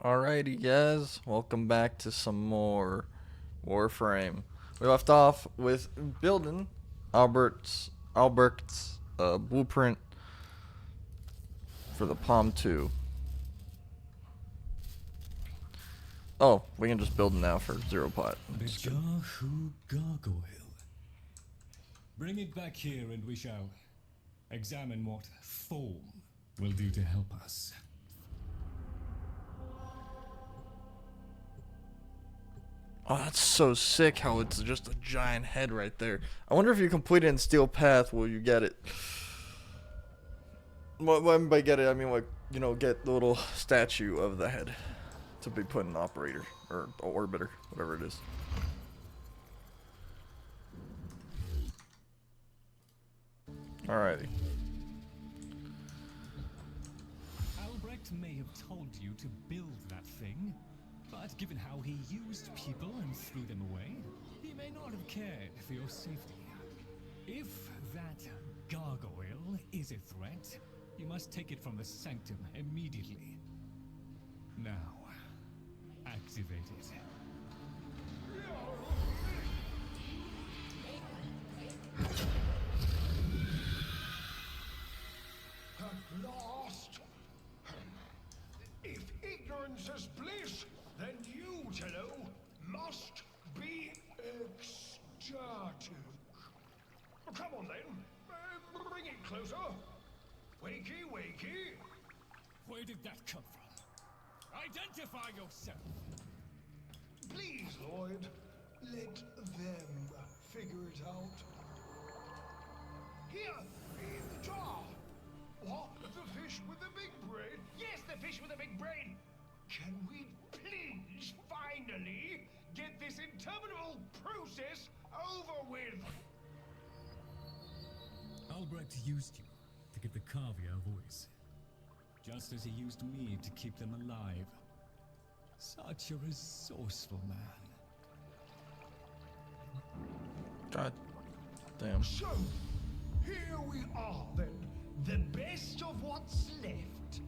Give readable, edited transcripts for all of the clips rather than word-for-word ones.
Alrighty, guys, welcome back to some more Warframe. We left off with building Albert's blueprint for the Palm 2. Oh, we can just build it now for 0 pot. Begahu gargoyle. Bring it back here and we shall examine what form will do to help us. Oh, that's so sick how it's just a giant head right there. I wonder if you complete it in Steel Path, will you get it? When by get it, I mean, like, get the little statue of the head to be put in the operator, or orbiter, whatever it is. Alrighty. Albrecht may have told you to build that thing, but given how he used people and threw them away, he may not have cared for your safety. If that gargoyle is a threat, you must take it from the sanctum immediately. Now, activate it. At last! If ignorance is bliss, then you, Tenno, must be ecstatic. Come on then, bring it closer. Wakey, wakey. Where did that come from? Identify yourself! Please, Lloyd, let them figure it out. Here, in the jar. What? The fish with the big brain? Yes, the fish with the big brain. Can we please finally get this interminable process over with? Albrecht used you to give the Cavia a voice, just as he used me to keep them alive. Such a resourceful man. God damn. So, here we are then. The best of what's left.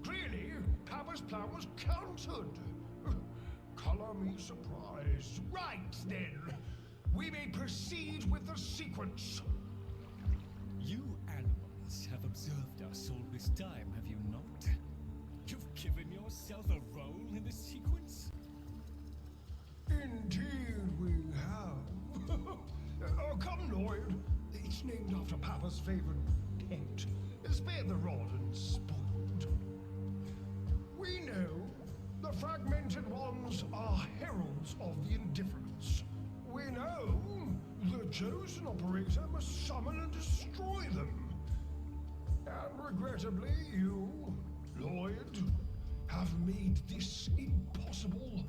Clearly, Papa's plan was countered. Color me surprised. Right then, we may proceed with the sequence. You animals have observed us all this time, have you not? You've given yourself a role in the sequence? Indeed we have. Come, Lloyd. It's named after Papa's favorite pet. Spare the rod and spoiled. We know the fragmented ones are heralds of the indifference. We know the chosen operator must summon and destroy them. And regrettably, you, Lloyd, have made this impossible.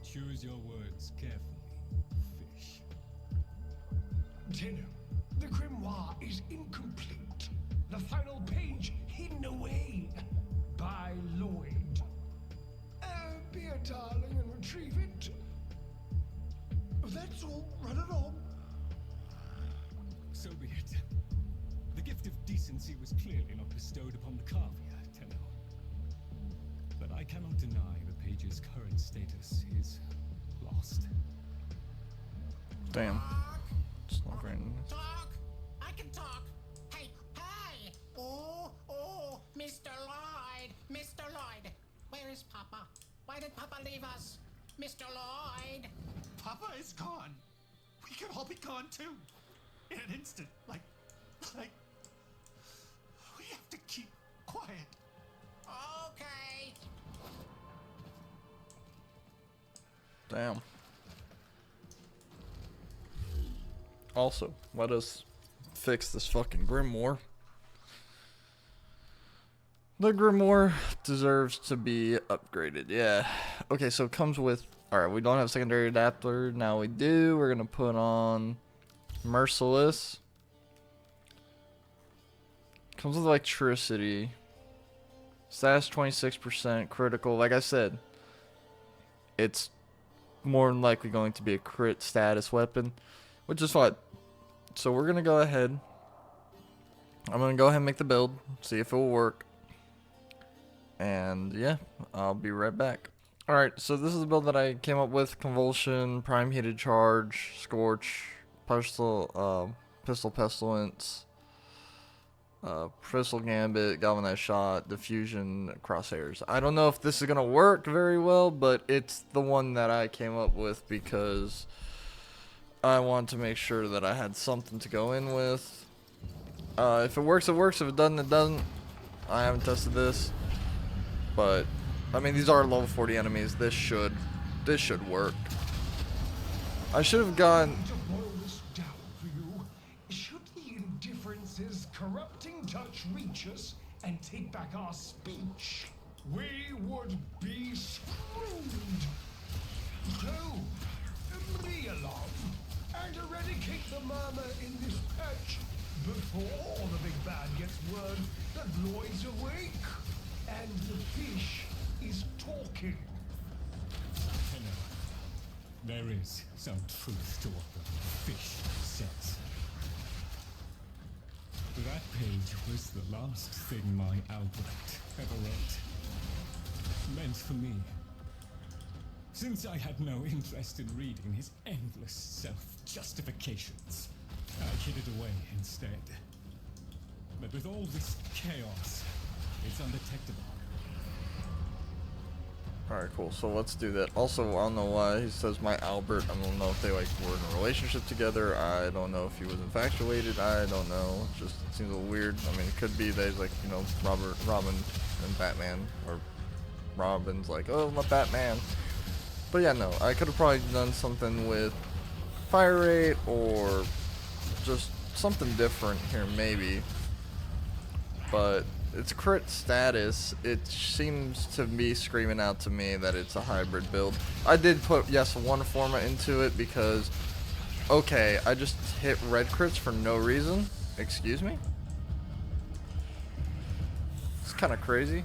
Choose your words carefully, fish. Tenno, the grimoire is incomplete. The final page hidden away by Lloyd. Be a darling and retrieve it. That's all. Run along. So be it. The gift of decency was clearly not bestowed upon the Cavia, Tenno. But I cannot deny the page's current status is lost. Damn. It's not very nice. Talk! I can talk! Hey, hey! Oh, Mr. Lloyd! Mr. Lloyd! Where is Papa? Why did Papa leave us? Mr. Lloyd! Papa is gone. We could all be gone too. In an instant. Like, we have to keep quiet. Okay. Damn. Also, let us fix this fucking grimoire. The grimoire deserves to be upgraded. Yeah. Okay, so it comes with... Alright, we don't have secondary adapter. Now we do. We're going to put on Merciless. Comes with electricity. Status 26%. Critical. Like I said, it's more than likely going to be a crit status weapon, which is fine. So we're going to go ahead. I'm going to go ahead and make the build. See if it will work. And yeah, I'll be right back. Alright, so this is the build that I came up with. Convulsion, Prime Heated Charge, Scorch, Pistol Pestilence, Pistol Gambit, Galvanized Shot, Diffusion, Crosshairs. I don't know if this is going to work very well, but it's the one that I came up with because I want to make sure that I had something to go in with. If it works, it works. If it doesn't, it doesn't. I haven't tested this. But, I mean, these are level 40 enemies. This should work. I should have gone... To boil this down for you, should the indifference's corrupting touch reach us and take back our speech, we would be screwed. So, be along and eradicate the murmur in this patch before the big bad gets word that Lloyd's awake and the fish is talking. Hello. There is some truth to what the fish says. That page was the last thing my Albrecht ever wrote. Meant for me. Since I had no interest in reading his endless self-justifications, I hid it away instead. But with all this chaos, it's undetectable. Alright, cool. So let's do that. Also, I don't know why he says my Albert. I don't know if they like were in a relationship together. I don't know if he was infatuated. I don't know. It just seems a little weird. I mean, it could be that he's like, you know, Robin and Batman. Or Robin's like, oh, I'm a Batman. But yeah, no. I could have probably done something with fire rate or just something different here, maybe. But its crit status, it seems to be screaming out to me that it's a hybrid build. I did put, yes, one format into it because, okay, I just hit red crits for no reason. Excuse me? It's kind of crazy.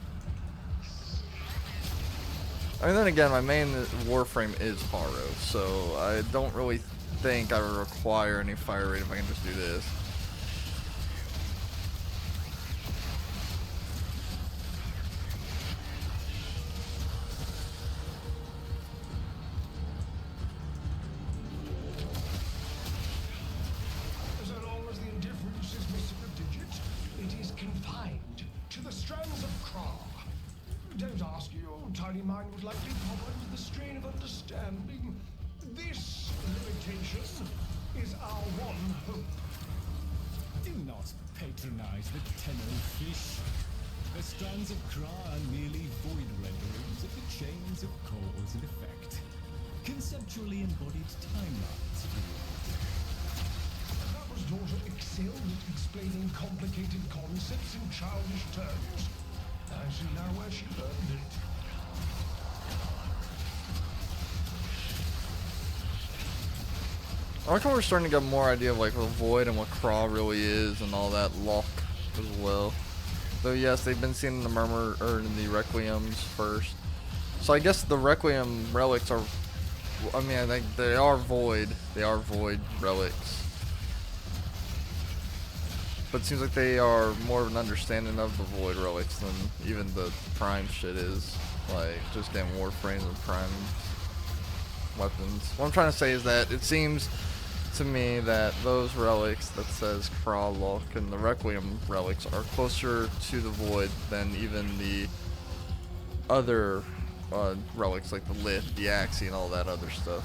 I mean, then again, my main warframe is Haro, so I don't really think I would require any fire rate if I can just do this. So long as the indifference is missing a digit, it is confined to the strands of Craw. Don't ask, your tiny mind would likely pop under the strain of understanding. This limitation is our one hope. Do not patronize the tenor fish. The strands of Kra are merely void renderings of the chains of cause and effect. Conceptually embodied timelines, if you will. Papa's daughter excelled at explaining complicated concepts in childish terms. I see now where she learned it. I like how we're starting to get more idea of like the void and what Craw really is and all that lock as well. Though yes, they've been seen in the Murmur or in the Requiems first. So I guess the Requiem relics are, I mean, I think they are void. They are void relics. But it seems like they are more of an understanding of the void relics than even the prime shit is. Like just getting warframes and prime weapons. What I'm trying to say is that it seems to me that those relics that says Craw Lock and the Requiem relics are closer to the void than even the other relics like the Lit, the Axie, and all that other stuff.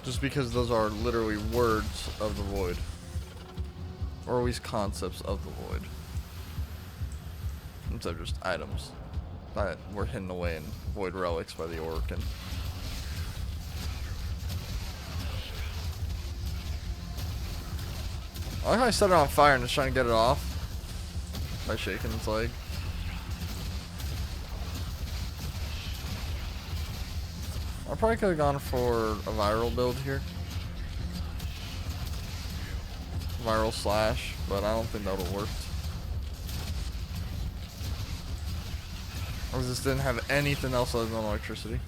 Just because those are literally words of the void. Or at least concepts of the void. Instead of just items that were hidden away in void relics by the orc. And I like how I set it on fire and just trying to get it off by shaking its leg. I probably could have gone for a viral build here. Viral slash, but I don't think that would have worked. I just didn't have anything else other than electricity.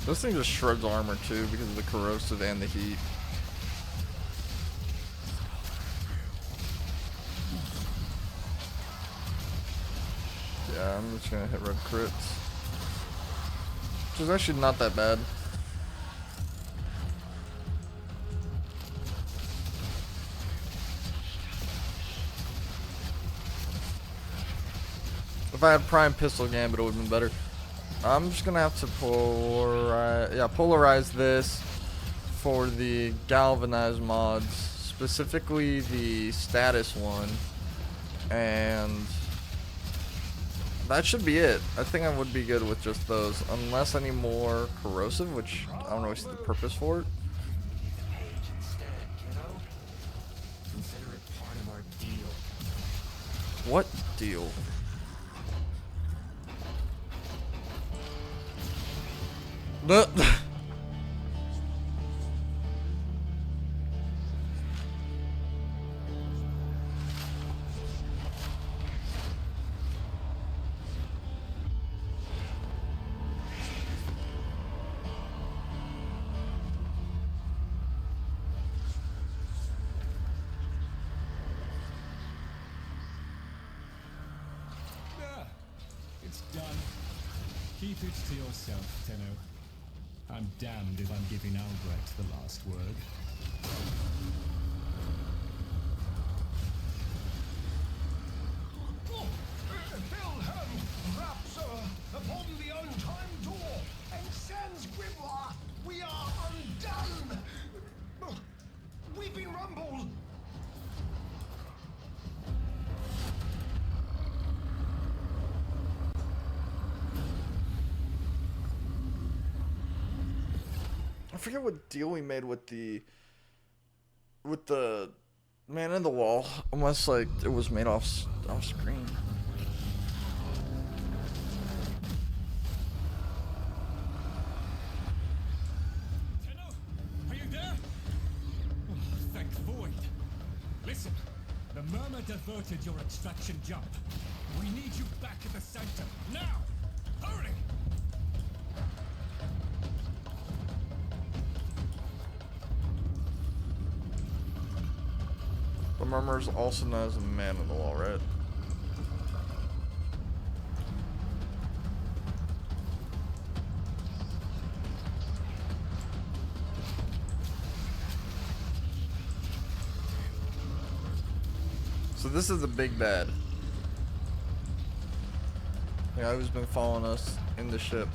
This thing just shreds armor too because of the corrosive and the heat. Yeah, I'm just gonna hit red crits. Which is actually not that bad. If I had Prime Pistol Gambit, it would have been better. I'm just gonna have to polarize this for the galvanized mods, specifically the status one, and that should be it. I think I would be good with just those, unless I need more corrosive, which I don't really see the purpose for it. Consider it part of our deal. What deal? The There. It's done. Keep it to yourself, Tenno. I'm damned if I'm giving Albrecht the last word. Wilhelm raps upon the untimed door, and sans grimoire, we are undone. We've been rumbled. I forget what deal we made with the man in the wall, unless like it was made off screen. Tenno, are you there? Oh, thank Void. Listen, the murmur diverted your extraction jump. We need you back at the center now. Hurry! The Murmur is also known as the man in the wall, right? So this is the big bad. The guy who's been following us in the ship.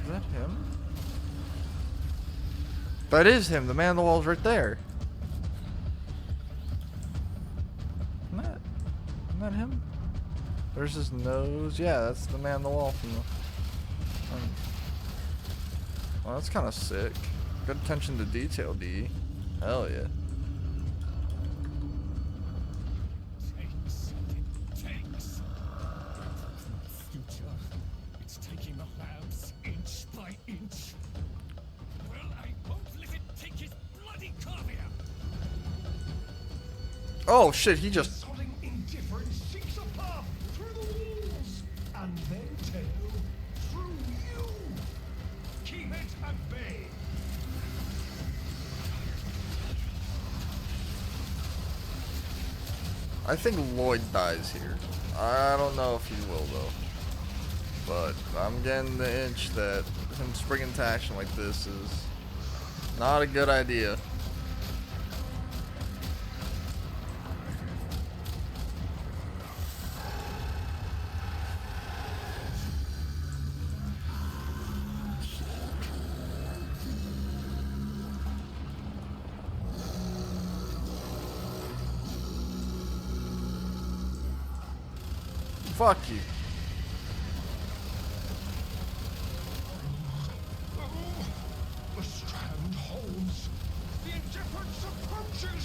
Is that him? That is him. The man on the wall's right there. Isn't that him? There's his nose. Yeah, that's the man on the wall from the... well, that's kind of sick. Good attention to detail, D. Hell yeah. Takes. Future. It's taking the labs inch by inch. Well, I won't let it take his bloody caviar. Oh shit, he just... Sodding indifference seeks a path through the walls, and then Tenno, through you. Keep it at bay. I think Lloyd dies here. I don't know if he will though. But I'm getting the itch that him springing to action like this is not a good idea. Fuck you. The strand holds. The indifference approaches.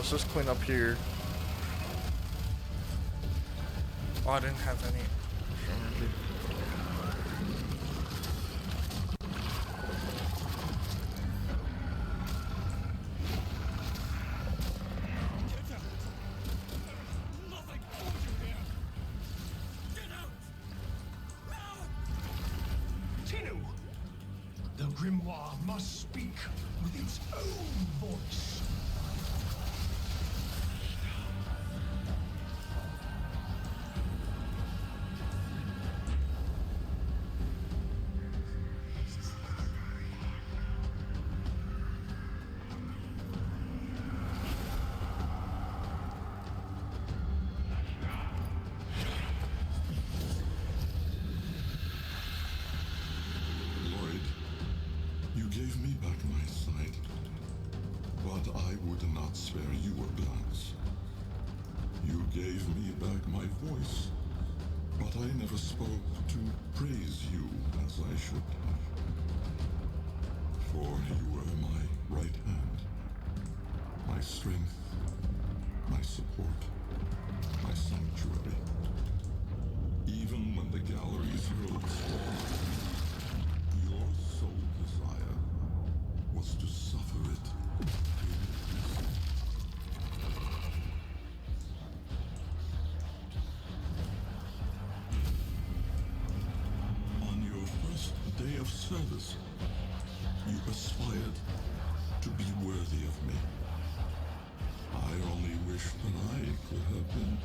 let's just clean up here. Oh, I didn't have any. Tinu! The grimoire must speak with its own voice. Lloyd, you gave me back my sight, but I would not spare you a glance. You gave me back my voice, but I never spoke to praise you as I should have. For you were my right hand, my strength, my support, my sanctuary. Even when the galleries hurled storms at me, your sole desire was to suffer it. On your first day of service, you aspired to be worthy of me. I only wish that I could have been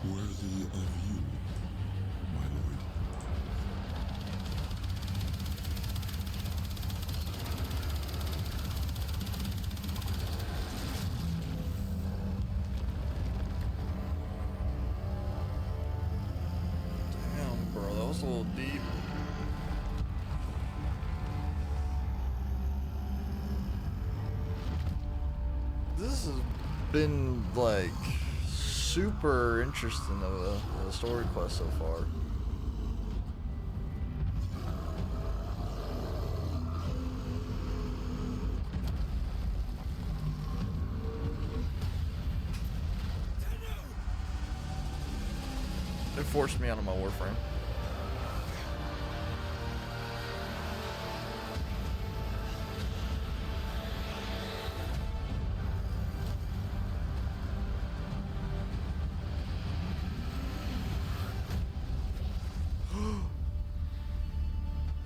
worthy of you, my lord. Damn, bro, that was a little deep. This has been like super interesting of a story quest so far. It forced me out of my warframe.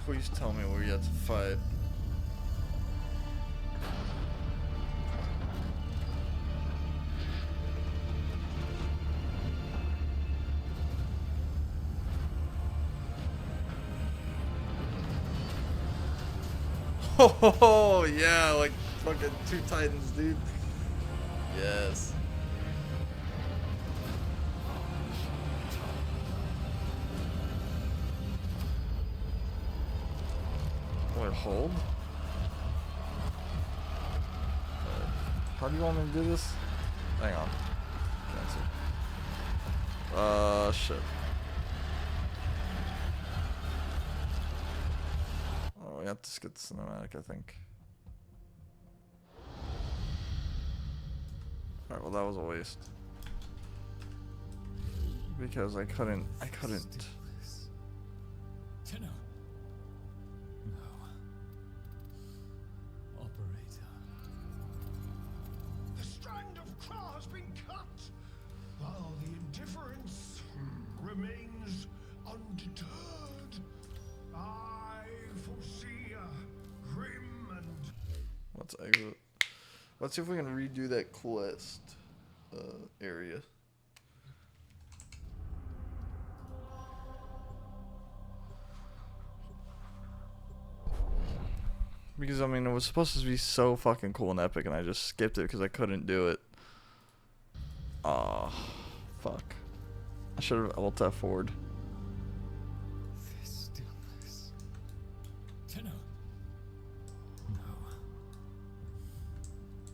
Please tell me we have to fight. Oh yeah, like fucking two titans, dude. Yes. Wait, hold? How do you want me to do this? Hang on. Cancel. Shit. Oh, we have to skip the cinematic, I think. Alright, well that was a waste. Because I couldn't. Tenno. No. Operator. The strand of claw has been cut, while the indifference remains undeterred. I foresee a grim and Let's exit. Let's see if we can redo that quest area. Because I mean, it was supposed to be so fucking cool and epic, and I just skipped it because I couldn't do it. Ah, fuck. I should have alt F4'd. This stillness. Tenno. No.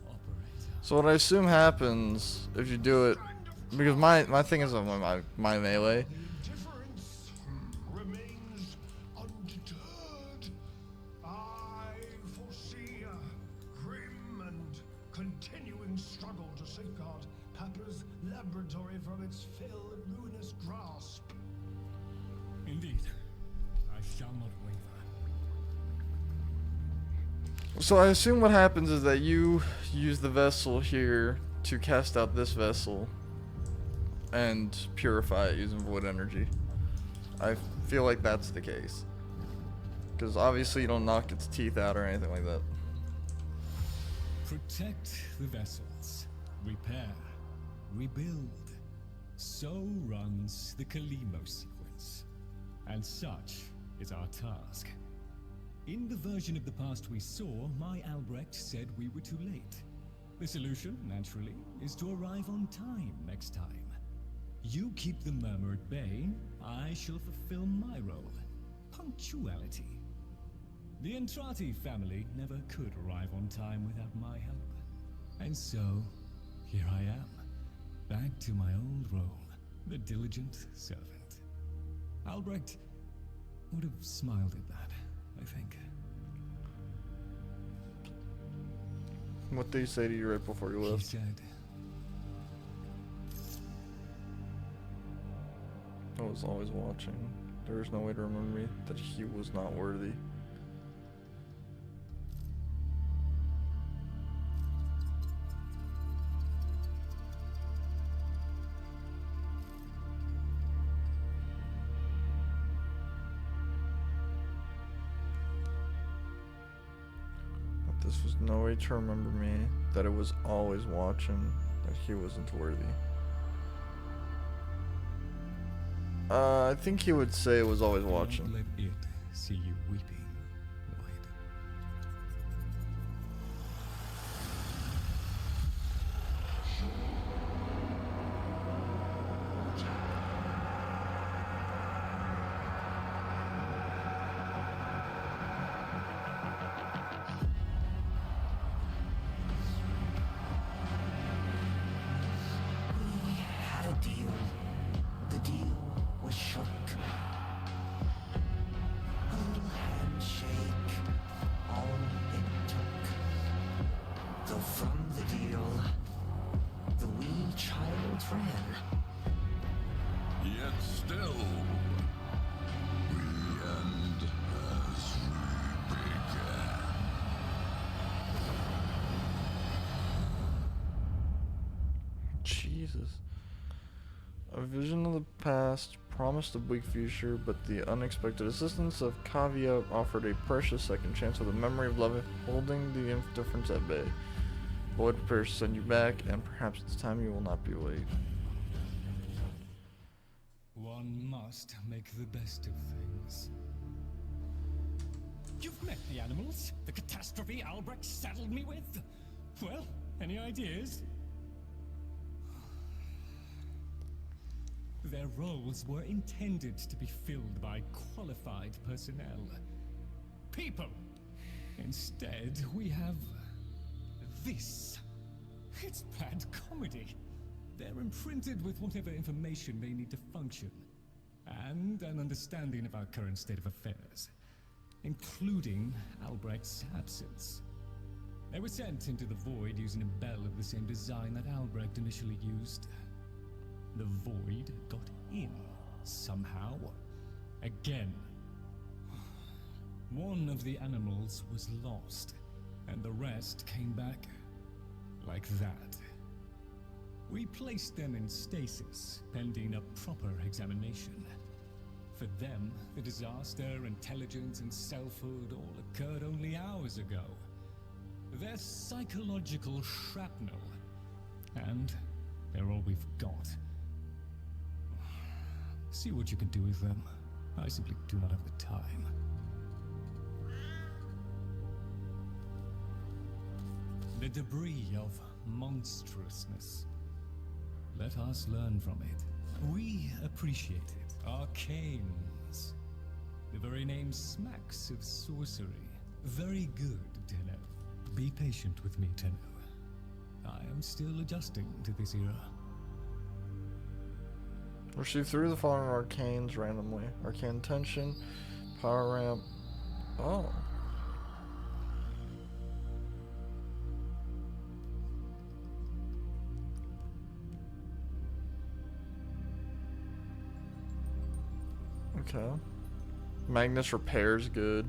Operator. So what I assume happens if you do it, because my thing is on my melee. the indifference remains undeterred. I foresee a grim and continuing struggle to safeguard Papa's laboratory from its fell and ruinous grasp. Indeed, I shall not waver. So I assume what happens is that you use the vessel here to cast out this vessel and purify it using void energy. I feel like that's the case. Because obviously you don't knock its teeth out or anything like that. Protect the vessels. Repair. Rebuild. So runs the Kalimo sequence. And such is our task. In the version of the past we saw, my Albrecht said we were too late. The solution, naturally, is to arrive on time next time. You keep the murmur at bay, I shall fulfill my role. Punctuality. The Entrati family never could arrive on time without my help. And so, here I am, back to my old role, the diligent servant. Albrecht would have smiled at that, I think. What did he say to you right before you He left? said, I was always watching. There is no way to remember me that he was not worthy. That this was no way to remember me, that it was always watching, that he wasn't worthy. I think he would say it was always "Do not watching. let it see you weeping, Lloyd." We had a deal. The deal was shook. A little handshake, all it took. Though from the deal, the wee child ran. Yet still, we end as we began. Jesus. A vision of the past promised a bleak future, but the unexpected assistance of Kavia offered a precious second chance with a memory of love holding the indifference at bay. Lloyd prepares to send you back, and perhaps it's time you will not be late. One must make the best of things. You've met the animals? The catastrophe Albrecht saddled me with? Well, any ideas? Their roles were intended to be filled by qualified personnel. People! Instead, we have this. It's bad comedy. They're imprinted with whatever information they need to function, and an understanding of our current state of affairs, including Albrecht's absence. They were sent into the void using a bell of the same design that Albrecht initially used. The void got in, somehow. Again. One of the animals was lost, and the rest came back like that. We placed them in stasis, pending a proper examination. For them, the disaster, intelligence, and selfhood all occurred only hours ago. They're psychological shrapnel, and they're all we've got. See what you can do with them. I simply do not have the time. The debris of monstrousness. Let us learn from it. We appreciate it. Arcanes. The very name smacks of sorcery. Very good, Tenno. Be patient with me, Tenno. I am still adjusting to this era. Receive through the following arcanes randomly. Arcane tension, power ramp. Oh. Okay. Magnus repairs good.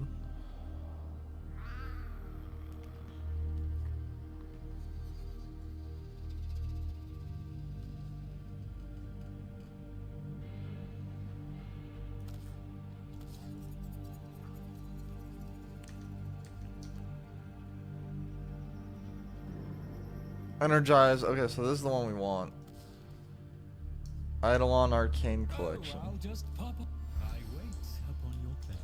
Energize. Okay, so this is the one we want. Eidolon Arcane Collection. I'll just pop up. I wait upon your pleasure.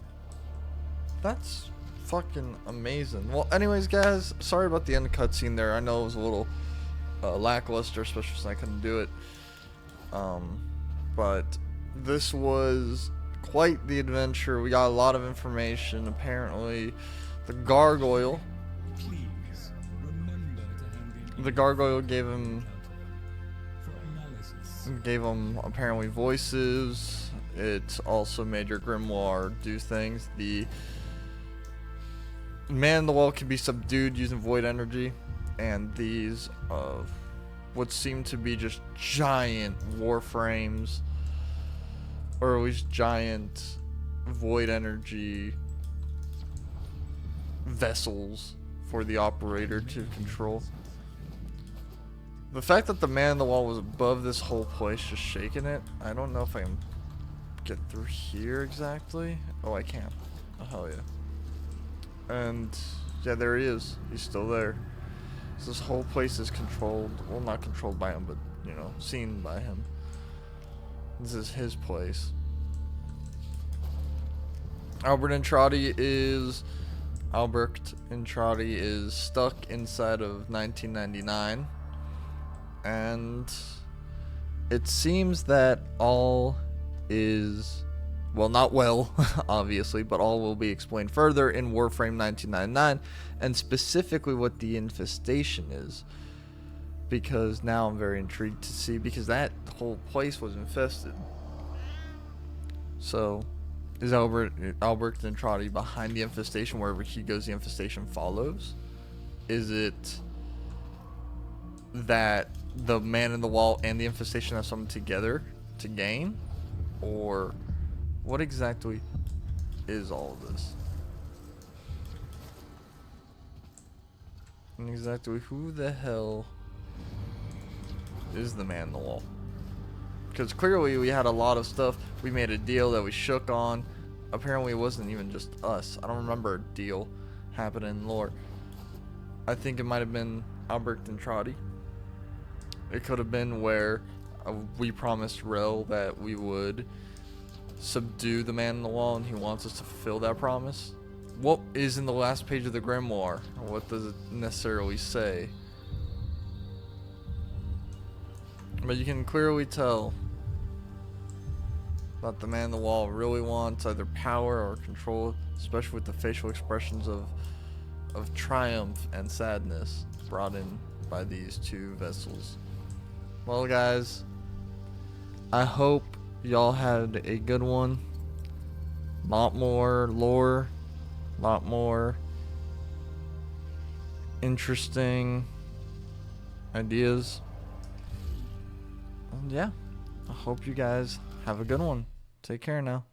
That's fucking amazing. Well, anyways, guys, sorry about the end cutscene there. I know it was a little lackluster, especially since I couldn't do it. But this was quite the adventure. We got a lot of information. Apparently, the gargoyle. Please remember to hand in The gargoyle gave him for analysis. apparently voices. It also made your grimoire do things. The man in the wall can be subdued using void energy, and these what seem to be just giant warframes, or at least giant void energy vessels for the operator to control. The fact that the man in the wall was above this whole place just shaking it, I don't know if I can get through here exactly. Oh, I can. Oh, hell yeah. And yeah, there he is. He's still there. So this whole place is controlled. Well, not controlled by him, but, you know, seen by him. This is his place. Albert Entrati is stuck inside of 1999. And it seems that all is, well, not well, obviously, but all will be explained further in Warframe 1999, and specifically what the infestation is. Because now I'm very intrigued to see, because that whole place was infested. So, is Albert Entrati behind the infestation? Wherever he goes, the infestation follows? Is it that the man in the wall and the infestation have something together to gain? Or what exactly is all of this? And exactly who the hell is the man in the wall? Because clearly we had a lot of stuff. We made a deal that we shook on. Apparently it wasn't even just us. I don't remember a deal happening in lore. I think it might have been Albert Entrati. It could have been where we promised Rel that we would subdue the man in the wall, and he wants us to fulfill that promise. What is in the last page of the grimoire? What does it necessarily say? But you can clearly tell that the man in the wall really wants either power or control, especially with the facial expressions of triumph and sadness brought in by these two vessels. Well, guys, I hope y'all had a good one. Lot more lore, lot more interesting ideas. And yeah, I hope you guys have a good one. Take care now.